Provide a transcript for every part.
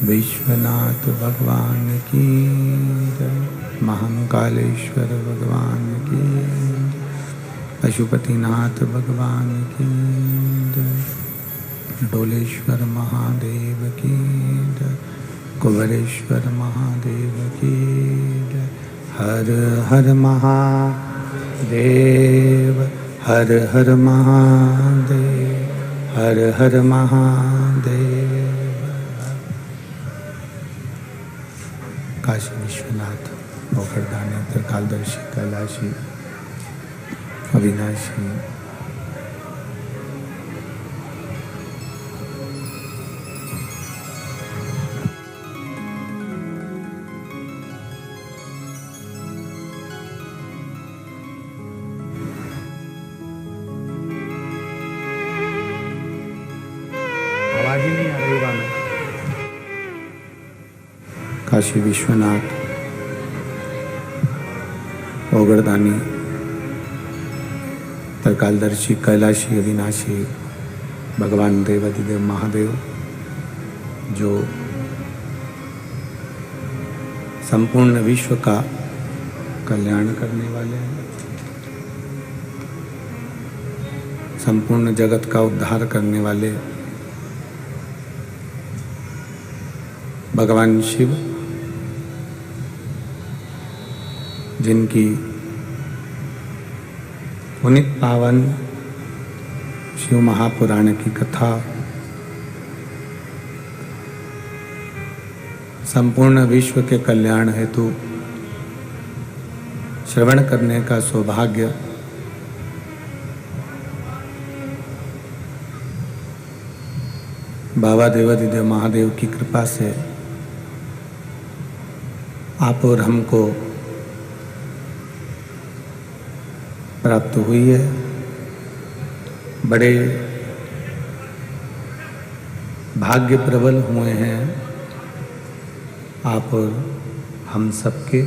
विश्वनाथ भगवान की जय, महाकालेश्वर भगवान की जय, पशुपतिनाथ भगवान की जय, डोलेश्वर महादेव की जय, कुबेरेश्वर महादेव की जय। हर हर महादेव, हर हर महादेव, हर हर महादेव। काशी विश्वनाथ, गोकर्णदानी, त्रिकालदर्शी, कैलाशी, अविनाशी, आवाज ही नहीं आ रही गाना। काशी विश्वनाथ, गोकर्णदानी, त्रिकालदर्शी, कैलाशी, अविनाशी, भगवान देवाधिदेव महादेव जो संपूर्ण विश्व का कल्याण करने वाले हैं, संपूर्ण जगत का उद्धार करने वाले भगवान शिव, जिनकी पुनीत पावन शिव महापुराण की कथा संपूर्ण विश्व के कल्याण हेतु श्रवण करने का सौभाग्य बाबा देवाधिदेव महादेव की कृपा से आप और हमको प्राप्त हुई है। बड़े भाग्य प्रबल हुए हैं आप और हम सबके।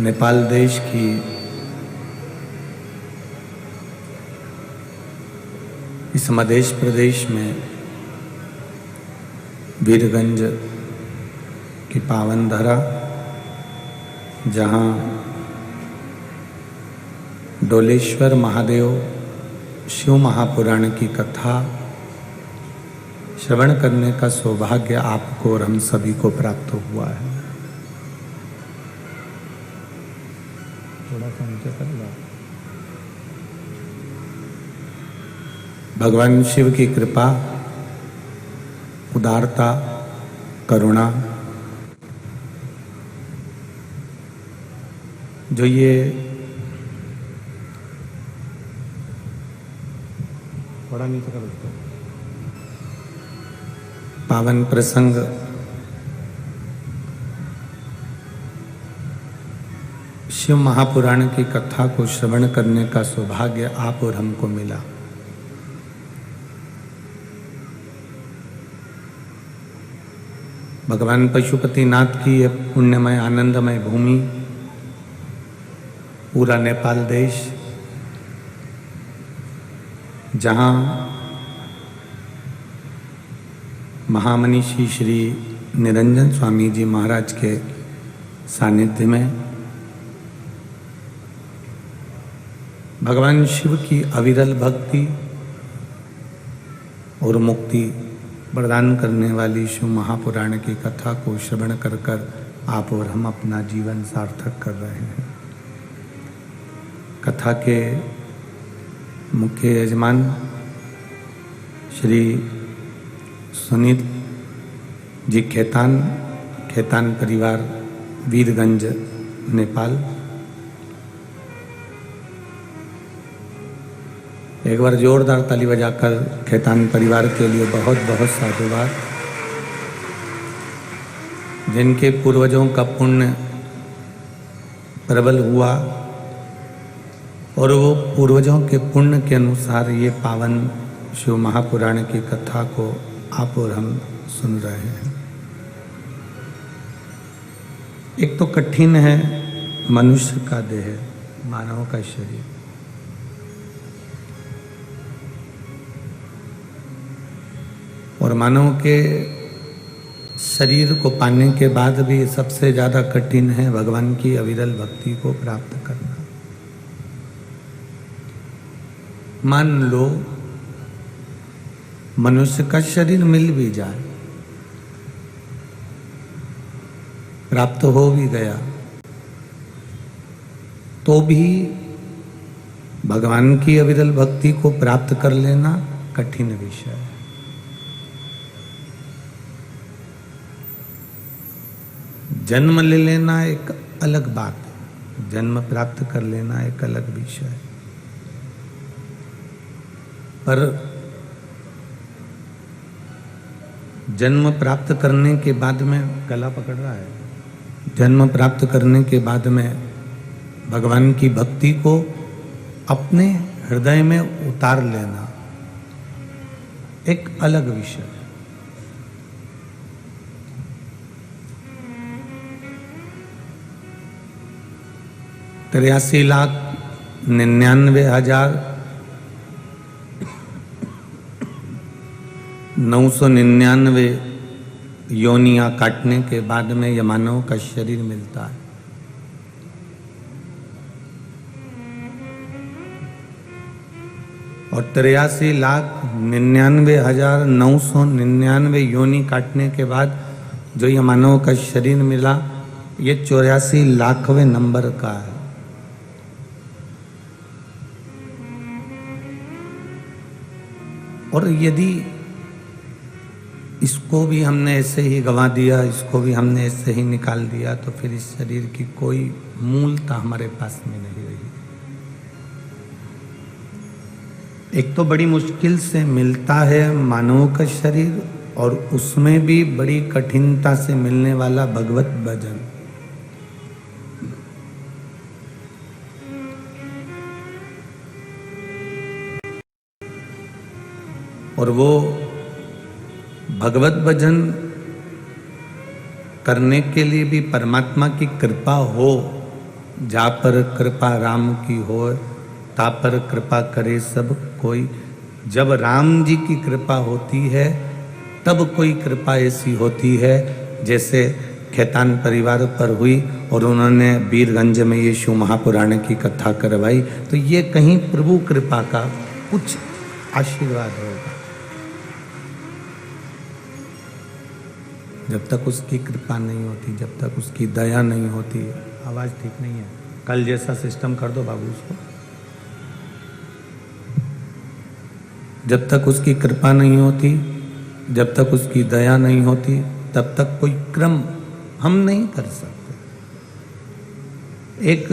नेपाल देश की इस मध्य प्रदेश में वीरगंज की पावन धरा, जहाँ डोलेश्वर महादेव शिव महापुराण की कथा श्रवण करने का सौभाग्य आपको और हम सभी को प्राप्त हुआ है। थोड़ा सा नीचे कर लो। भगवान शिव की कृपा, उदारता, करुणा, जो ये थोड़ा नीचे कर दो, पावन प्रसंग शिव महापुराण की कथा को श्रवण करने का सौभाग्य आप और हमको मिला। भगवान पशुपतिनाथ की यह पुण्यमय आनंदमय भूमि, पूरा नेपाल देश, जहाँ महामनीषी श्री निरंजन स्वामी जी महाराज के सानिध्य में भगवान शिव की अविरल भक्ति और मुक्ति वरदान करने वाली शिव महापुराण की कथा को श्रवण कर कर आप और हम अपना जीवन सार्थक कर रहे हैं। कथा के मुख्य यजमान श्री सुनीत जी खेतान परिवार, वीरगंज, नेपाल। एक बार जोरदार ताली बजाकर खेतान परिवार के लिए बहुत बहुत साधुवाद। जिनके पूर्वजों का पुण्य प्रबल हुआ और वो पूर्वजों के पुण्य के अनुसार ये पावन शिव महापुराण की कथा को आप और हम सुन रहे हैं। एक तो कठिन है मनुष्य का देह, मानव का शरीर। और मानव के शरीर को पाने के बाद भी सबसे ज़्यादा कठिन है भगवान की अविरल भक्ति को प्राप्त करना। मान लो मनुष्य का शरीर मिल भी जाए, प्राप्त हो भी गया, तो भी भगवान की अविरल भक्ति को प्राप्त कर लेना कठिन विषय है। जन्म ले लेना एक अलग बात है, जन्म प्राप्त कर लेना एक अलग विषय है। पर जन्म प्राप्त करने के बाद में, गला पकड़ रहा है, जन्म प्राप्त करने के बाद में भगवान की भक्ति को अपने हृदय में उतार लेना एक अलग विषय है। 83,99,999 योनियां काटने के बाद में यह मानव का शरीर मिलता है। और 83,99,999 योनि काटने के बाद जो यह मानव का शरीर मिला, ये 84 लाखवें नंबर का है। और यदि इसको भी हमने ऐसे ही गंवा दिया, इसको भी हमने ऐसे ही निकाल दिया, तो फिर इस शरीर की कोई मूलता हमारे पास में नहीं रही। एक तो बड़ी मुश्किल से मिलता है मानव का शरीर, और उसमें भी बड़ी कठिनता से मिलने वाला भगवत भजन। और वो भगवत भजन करने के लिए भी परमात्मा की कृपा हो। जा पर कृपा राम की हो, ता पर कृपा करे सब कोई। जब राम जी की कृपा होती है तब कोई कृपा ऐसी होती है जैसे खेतान परिवार पर हुई, और उन्होंने वीरगंज में ये शिव महापुराण की कथा करवाई। तो ये कहीं प्रभु कृपा का कुछ आशीर्वाद होगा। जब तक उसकी कृपा नहीं होती, जब तक उसकी दया नहीं होती। आवाज़ ठीक नहीं है, कल जैसा सिस्टम कर दो बाबू उसको। जब तक उसकी कृपा नहीं होती, जब तक उसकी दया नहीं होती, तब तक कोई क्रम हम नहीं कर सकते। एक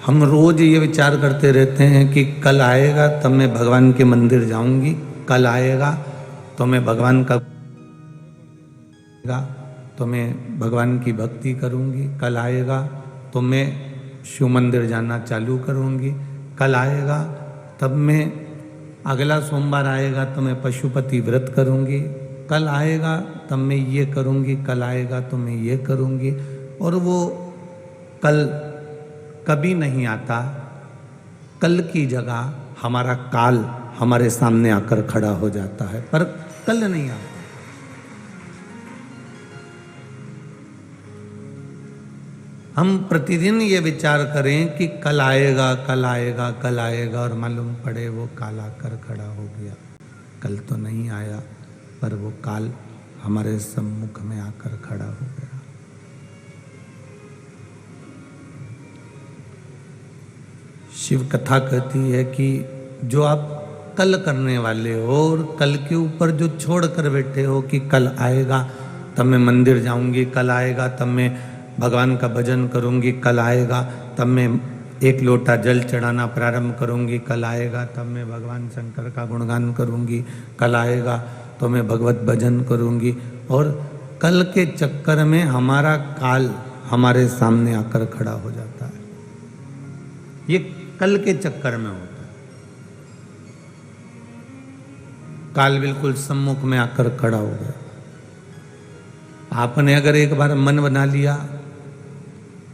हम रोज ये विचार करते रहते हैं कि कल आएगा तब मैं भगवान के मंदिर जाऊंगी, कल आएगा तो मैं भगवान का तो मैं भगवान की भक्ति करूंगी, कल आएगा तो मैं शिव मंदिर जाना चालू करूंगी, कल आएगा तब मैं, अगला सोमवार आएगा तो मैं पशुपति व्रत करूंगी, कल आएगा तब मैं ये करूंगी, कल आएगा तो मैं ये करूंगी। और वो कल कभी नहीं आता। कल की जगह हमारा काल हमारे सामने आकर खड़ा हो जाता है, पर कल नहीं आता। हम प्रतिदिन ये विचार करें कि कल आएगा, कल आएगा, कल आएगा, और मालूम पड़े वो काल आकर खड़ा हो गया। कल तो नहीं आया, पर वो काल हमारे सम्मुख में आकर खड़ा हो गया। शिव कथा कहती है कि जो आप कल करने वाले हो और कल के ऊपर जो छोड़ कर बैठे हो कि कल आएगा तब मैं मंदिर जाऊंगी, कल आएगा तब मैं भगवान का भजन करूंगी, कल आएगा तब मैं एक लोटा जल चढ़ाना प्रारंभ करूंगी, कल आएगा तब मैं भगवान शंकर का गुणगान करूंगी, कल आएगा तो मैं भगवत भजन करूंगी, और कल के चक्कर में हमारा काल हमारे सामने आकर खड़ा हो जाता है। ये कल के चक्कर में होता है। काल बिल्कुल सम्मुख में आकर खड़ा हो गया। आपने अगर एक बार मन बना लिया,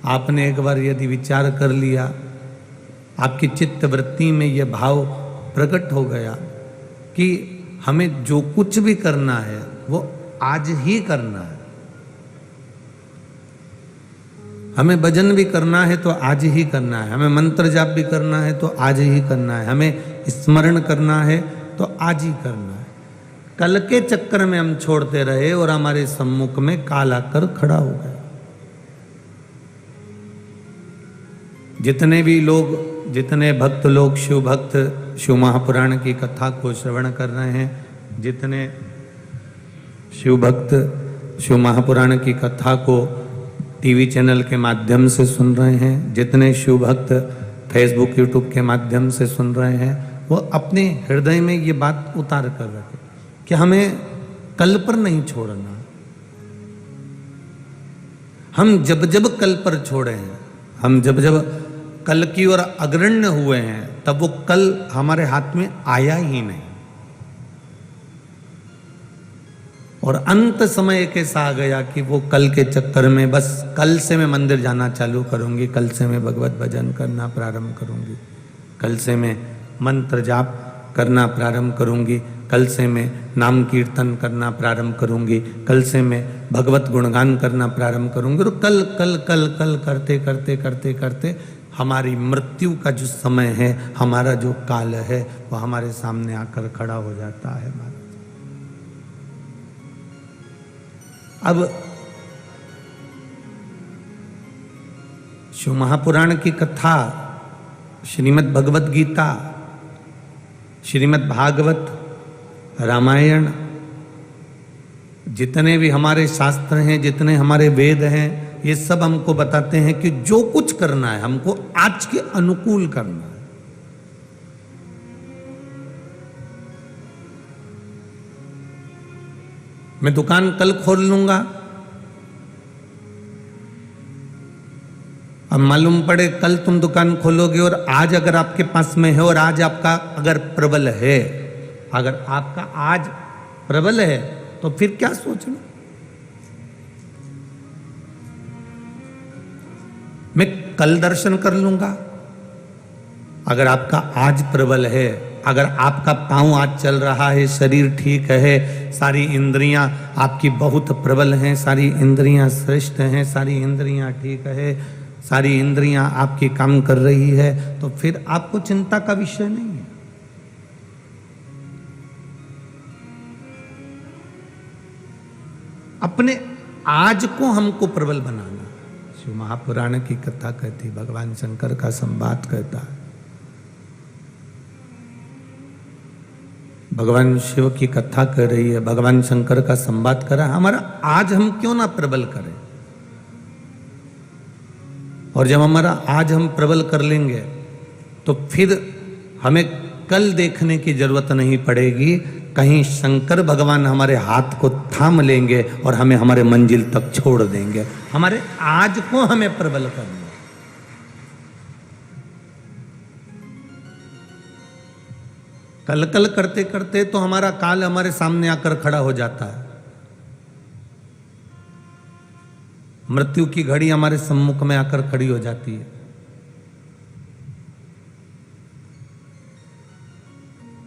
आपने एक बार यदि विचार कर लिया, आपकी चित्त वृत्ति में यह भाव प्रकट हो गया कि हमें जो कुछ भी करना है वो आज ही करना है, हमें भजन भी करना है तो आज ही करना है, हमें मंत्र जाप भी करना है तो आज ही करना है, हमें स्मरण करना है तो आज ही करना है। कल के चक्कर में हम छोड़ते रहे और हमारे सम्मुख में काल आकर खड़ा हो गया। जितने भी लोग, जितने भक्त लोग शिव भक्त शिव महापुराण की कथा को श्रवण कर रहे हैं, जितने शिव भक्त शिव महापुराण की कथा को टीवी चैनल के माध्यम से सुन रहे हैं, जितने शिव भक्त फेसबुक यूट्यूब के माध्यम से सुन रहे हैं, वो अपने हृदय में ये बात उतार कर रखे कि हमें कल पर नहीं छोड़ना। हम जब जब कल पर छोड़े हैं, हम जब जब कल की ओर अग्रण्य हुए हैं, तब वो कल हमारे हाथ में आया ही नहीं, और अंत समय एक ऐसा आ गया कि वो कल के चक्कर में बस कल से मैं मंदिर जाना चालू करूंगी, कल से मैं भगवत भजन करना प्रारंभ करूंगी, कल से मैं मंत्र जाप करना प्रारंभ करूंगी, कल से मैं नाम कीर्तन करना प्रारंभ करूंगी, कल से मैं भगवत गुणगान करना प्रारंभ करूंगी, और कल कल कल कल करते करते करते करते हमारी मृत्यु का जो समय है, हमारा जो काल है, वो हमारे सामने आकर खड़ा हो जाता है। अब शिव महापुराण की कथा, श्रीमद् भगवत गीता, श्रीमद् भागवत, रामायण, जितने भी हमारे शास्त्र हैं, जितने हमारे वेद हैं, ये सब हमको बताते हैं कि जो कुछ करना है हमको आज के अनुकूल करना है। मैं दुकान कल खोल लूंगा, अब मालूम पड़े कल तुम दुकान खोलोगे और आज अगर आपके पास में है और आज आपका अगर प्रबल है, अगर आपका आज प्रबल है तो फिर क्या सोचना। मैं कल दर्शन कर लूंगा, अगर आपका आज प्रबल है, अगर आपका पांव आज चल रहा है, शरीर ठीक है, सारी इंद्रियां आपकी बहुत प्रबल हैं, सारी इंद्रियां श्रेष्ठ हैं, सारी इंद्रियां ठीक है, सारी इंद्रियां आपकी काम कर रही है, तो फिर आपको चिंता का विषय नहीं है। अपने आज को हमको प्रबल बनाना। शिव महापुराण की कथा कहती, भगवान शंकर का संवाद कहता है, भगवान शिव की कथा कर रही है, भगवान शंकर का संवाद कर रहा है, हमारा आज हम क्यों ना प्रबल करें। और जब हमारा आज हम प्रबल कर लेंगे तो फिर हमें कल देखने की जरूरत नहीं पड़ेगी, कहीं शंकर भगवान हमारे हाथ को थाम लेंगे और हमें हमारे मंजिल तक छोड़ देंगे। हमारे आज को हमें प्रबल करना। कल कल करते करते तो हमारा काल हमारे सामने आकर खड़ा हो जाता है। मृत्यु की घड़ी हमारे सम्मुख में आकर खड़ी हो जाती है।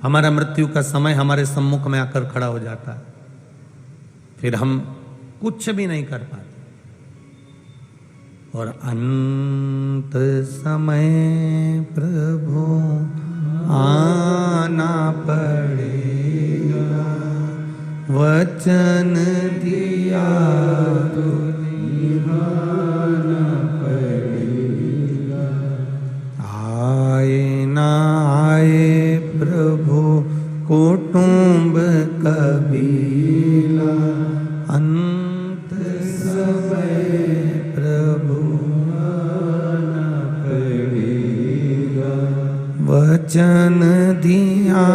हमारा मृत्यु का समय हमारे सम्मुख में आकर खड़ा हो जाता है, फिर हम कुछ भी नहीं कर पाते। और अंत समय प्रभु आना पड़ेगा, वचन दिया तो निभाना पड़ेगा। आए ना आए प्रभु कुटुंब कबीला, अंत समय प्रभु आना पड़ेगा, वचन दिया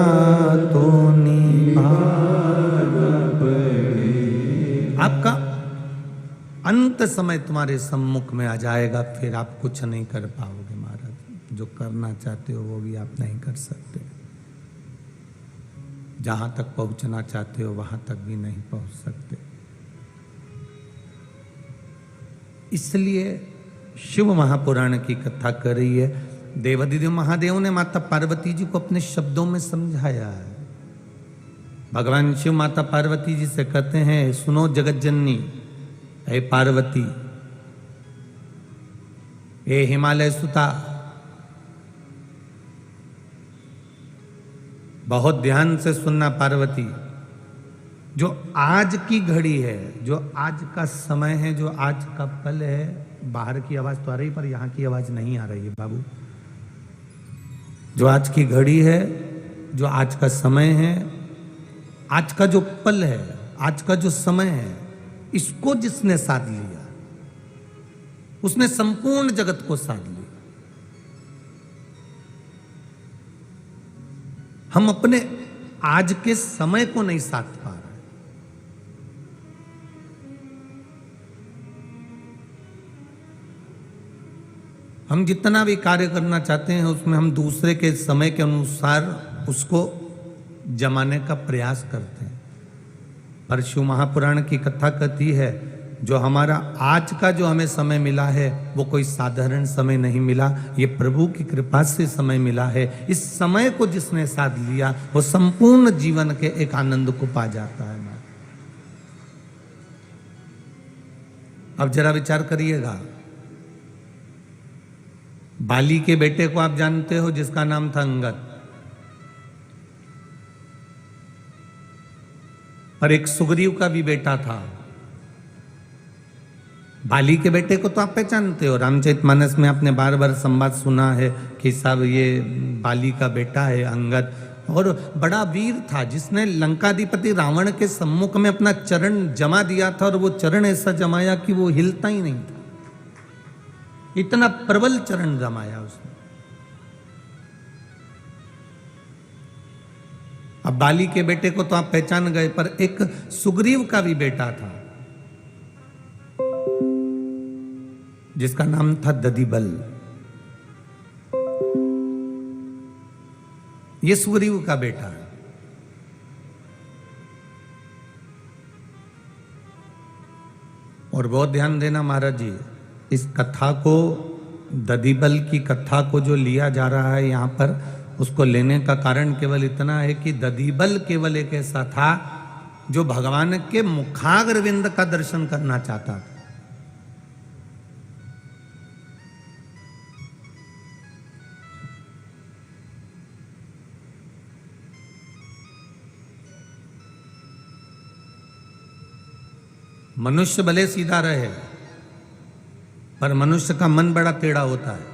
तो निभाना पड़ेगा। आपका अंत समय तुम्हारे सम्मुख में आ जाएगा, फिर आप कुछ नहीं कर पाओगे महाराज। जो करना चाहते हो वो भी आप नहीं कर सकते, जहां तक पहुंचना चाहते हो वहां तक भी नहीं पहुंच सकते। इसलिए शिव महापुराण की कथा कर रही है। देवाधिदेव महादेव ने माता पार्वती जी को अपने शब्दों में समझाया है। भगवान शिव माता पार्वती जी से कहते हैं, सुनो जगत जननी, हे पार्वती, हे हिमालय सुता, बहुत ध्यान से सुनना पार्वती। जो आज की घड़ी है, जो आज का समय है, जो आज का पल है, बाहर की आवाज तो आ रही पर यहां की आवाज नहीं आ रही है बाबू। जो आज की घड़ी है, जो आज का समय है, आज का जो पल है, आज का जो समय है, इसको जिसने साध लिया उसने संपूर्ण जगत को साध लिया। हम अपने आज के समय को नहीं साध पा रहे। हम जितना भी कार्य करना चाहते हैं उसमें हम दूसरे के समय के अनुसार उसको जमाने का प्रयास करते हैं। पर शिव महापुराण की कथा कहती है, जो हमारा आज का जो हमें समय मिला है वो कोई साधारण समय नहीं मिला, ये प्रभु की कृपा से समय मिला है। इस समय को जिसने साध लिया वो संपूर्ण जीवन के एक आनंद को पा जाता है। अब जरा विचार करिएगा, बाली के बेटे को आप जानते हो जिसका नाम था अंगद, और एक सुग्रीव का भी बेटा था। बाली के बेटे को तो आप पहचानते हो, रामचरितमानस में आपने बार बार संवाद सुना है कि साहब ये बाली का बेटा है अंगद, और बड़ा वीर था जिसने लंकाधिपति रावण के सम्मुख में अपना चरण जमा दिया था, और वो चरण ऐसा जमाया कि वो हिलता ही नहीं था, इतना प्रबल चरण जमाया उसने। अब बाली के बेटे को तो आप पहचान गए, पर एक सुग्रीव का भी बेटा था जिसका नाम था दधिबल। ये सुग्रीव का बेटा है। और बहुत ध्यान देना महाराज जी, इस कथा को, दधिबल की कथा को जो लिया जा रहा है यहाँ पर, उसको लेने का कारण केवल इतना है कि दधिबल केवल एक ऐसा था जो भगवान के मुखाग्रविंद का दर्शन करना चाहता था। मनुष्य भले सीधा रहे, पर मनुष्य का मन बड़ा टेढ़ा होता है।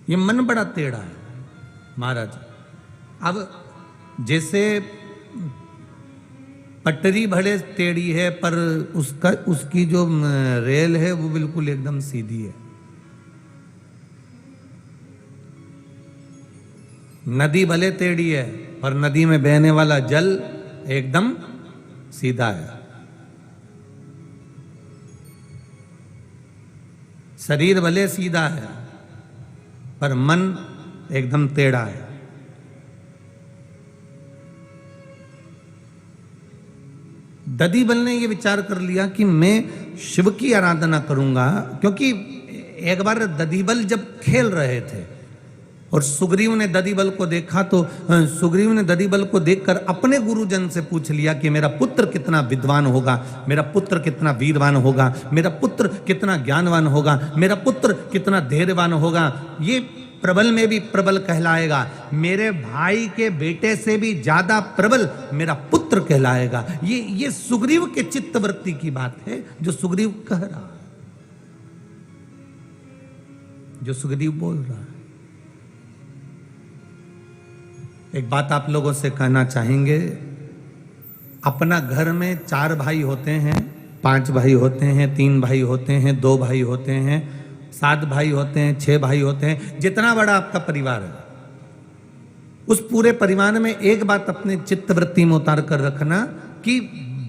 ये मन बड़ा टेढ़ा है महाराज। अब जैसे पटरी भले टेढ़ी है, पर उसकी जो रेल है वो बिल्कुल एकदम सीधी है। नदी भले टेढ़ी है, पर नदी में बहने वाला जल एकदम सीधा है। शरीर भले सीधा है, पर मन एकदम टेढ़ा है। दधिबल ने यह विचार कर लिया कि मैं शिव की आराधना करूंगा, क्योंकि एक बार दधिबल जब खेल रहे थे और सुग्रीव ने दधिबल को देखा तो सुग्रीव ने दधिबल को देखकर अपने गुरुजन से पूछ लिया कि मेरा पुत्र कितना विद्वान होगा, मेरा पुत्र कितना वीरवान होगा, मेरा पुत्र कितना ज्ञानवान होगा, मेरा पुत्र कितना धैर्यवान होगा, ये प्रबल में भी प्रबल कहलाएगा, मेरे भाई के बेटे से भी ज्यादा प्रबल मेरा पुत्र कहलाएगा। ये सुग्रीव के चित्तवृत्ति की बात है जो सुग्रीव कह रहा है, जो सुग्रीव बोल रहा है। एक बात आप लोगों से कहना चाहेंगे, अपना घर में 4 भाई होते हैं, 5 भाई होते हैं, 3 भाई होते हैं, 2 भाई होते हैं, 7 भाई होते हैं, 6 भाई होते हैं, जितना बड़ा आपका परिवार है, उस पूरे परिवार में एक बात अपने चित्तवृत्ति में उतार कर रखना कि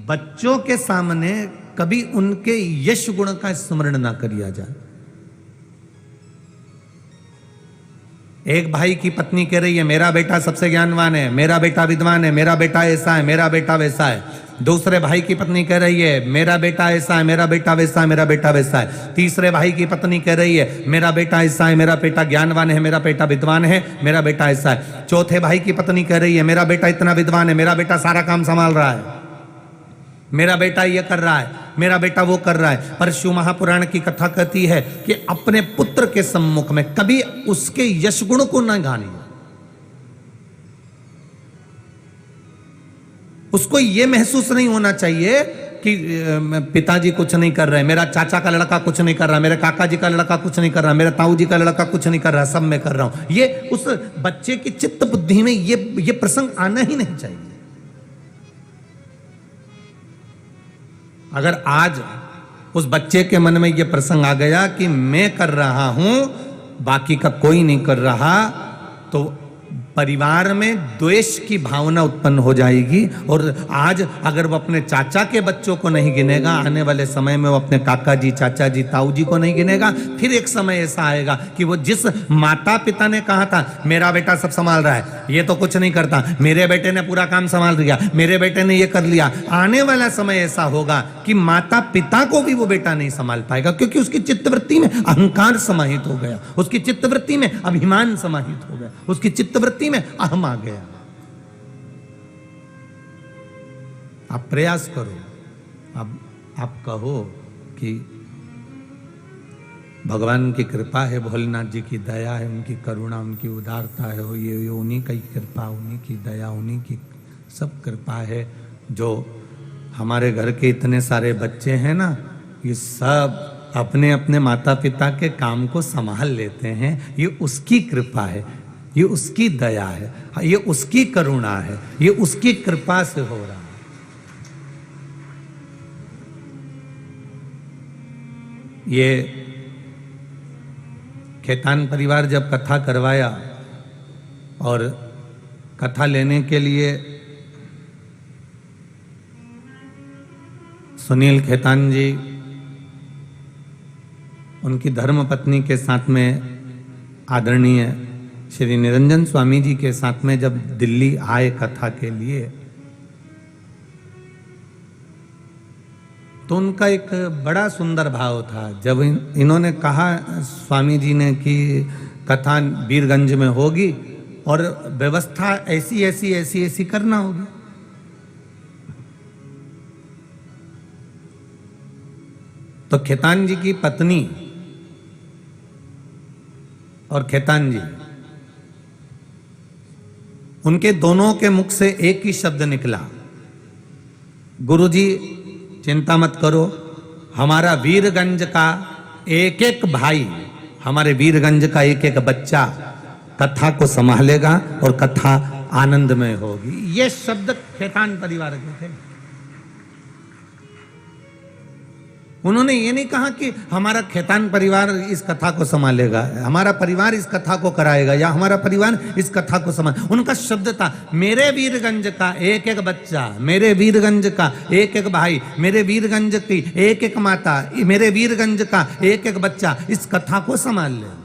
बच्चों के सामने कभी उनके यश गुण का स्मरण ना करिया जाए। एक भाई की पत्नी कह रही है मेरा बेटा सबसे ज्ञानवान है, मेरा बेटा विद्वान है, मेरा बेटा ऐसा है, मेरा बेटा वैसा है। दूसरे भाई की पत्नी कह रही है मेरा बेटा ऐसा है, मेरा बेटा वैसा है, मेरा बेटा वैसा है। तीसरे भाई की पत्नी कह रही है मेरा बेटा ऐसा है, मेरा बेटा ज्ञानवान है, मेरा बेटा विद्वान है, मेरा बेटा ऐसा है। चौथे भाई की पत्नी कह रही है मेरा बेटा इतना विद्वान है, मेरा बेटा सारा काम संभाल रहा है, मेरा बेटा ये कर रहा है, मेरा बेटा वो कर रहा है। पर शिव महापुराण की कथा कहती है कि अपने पुत्र के सम्मुख में कभी उसके यश गुण को न गाने। उसको ये महसूस नहीं होना चाहिए कि पिताजी कुछ नहीं कर रहे, मेरा चाचा का लड़का कुछ नहीं कर रहा, मेरे काका जी का लड़का कुछ नहीं कर रहा, मेरे ताऊ जी का लड़का कुछ नहीं कर रहा, सब मैं कर रहा हूं। ये उस बच्चे की चित्त बुद्धि में ये प्रसंग आना ही नहीं चाहिए। अगर आज उस बच्चे के मन में यह प्रसंग आ गया कि मैं कर रहा हूं, बाकी का कोई नहीं कर रहा, तो परिवार में द्वेष की भावना उत्पन्न हो जाएगी। और आज अगर वो अपने चाचा के बच्चों को नहीं गिनेगा, आने वाले समय में वो अपने काका जी, चाचा जी, ताऊ जी को नहीं गिनेगा। फिर एक समय ऐसा आएगा कि वो जिस माता पिता ने कहा था मेरा बेटा सब संभाल रहा है, ये तो कुछ नहीं करता, मेरे बेटे ने पूरा काम संभाल लिया, मेरे बेटे ने ये कर लिया, आने वाला समय ऐसा होगा कि माता पिता को भी वो बेटा नहीं संभाल पाएगा, क्योंकि उसकी चित्तवृत्ति में अहंकार समाहित हो गया, उसकी चित्तवृत्ति में अभिमान समाहित हो गया, उसकी चित्तवृत्ति में अहम आ गया। आप प्रयास करो, अब आप कहो कि भगवान की कृपा है, भोलेनाथ जी की दया है, उनकी करुणा, उनकी उदारता है, ये उन्हीं की कृपा, उन्हीं की दया, उन्हीं की सब कृपा है। जो हमारे घर के इतने सारे बच्चे हैं ना, ये सब अपने अपने माता पिता के काम को संभाल लेते हैं, ये उसकी कृपा है, ये उसकी दया है, ये उसकी करुणा है, ये उसकी कृपा से हो रहा है। ये खेतान परिवार जब कथा करवाया और कथा लेने के लिए सुनील खेतान जी उनकी धर्मपत्नी के साथ में आदरणीय श्री निरंजन स्वामी जी के साथ में जब दिल्ली आए कथा के लिए, तो उनका एक बड़ा सुंदर भाव था। जब इन्होंने कहा स्वामी जी ने कि कथा वीरगंज में होगी और व्यवस्था ऐसी ऐसी ऐसी ऐसी करना होगी, तो खेतान जी की पत्नी और खेतान जी, उनके दोनों के मुख से एक ही शब्द निकला, गुरुजी चिंता मत करो, हमारा वीरगंज का एक एक भाई, हमारे वीरगंज का एक एक बच्चा कथा को संभालेगा और कथा आनंदमय होगी। ये शब्द खेतान परिवार के थे। उन्होंने ये नहीं कहा कि हमारा खेतान परिवार इस कथा को संभालेगा, हमारा परिवार इस कथा को कराएगा, या हमारा परिवार इस कथा को संभाल। उनका शब्द था मेरे वीरगंज का एक एक बच्चा, मेरे वीरगंज का एक एक भाई, मेरे वीरगंज की एक एक माता, मेरे वीरगंज का एक एक बच्चा इस कथा को संभाल ले।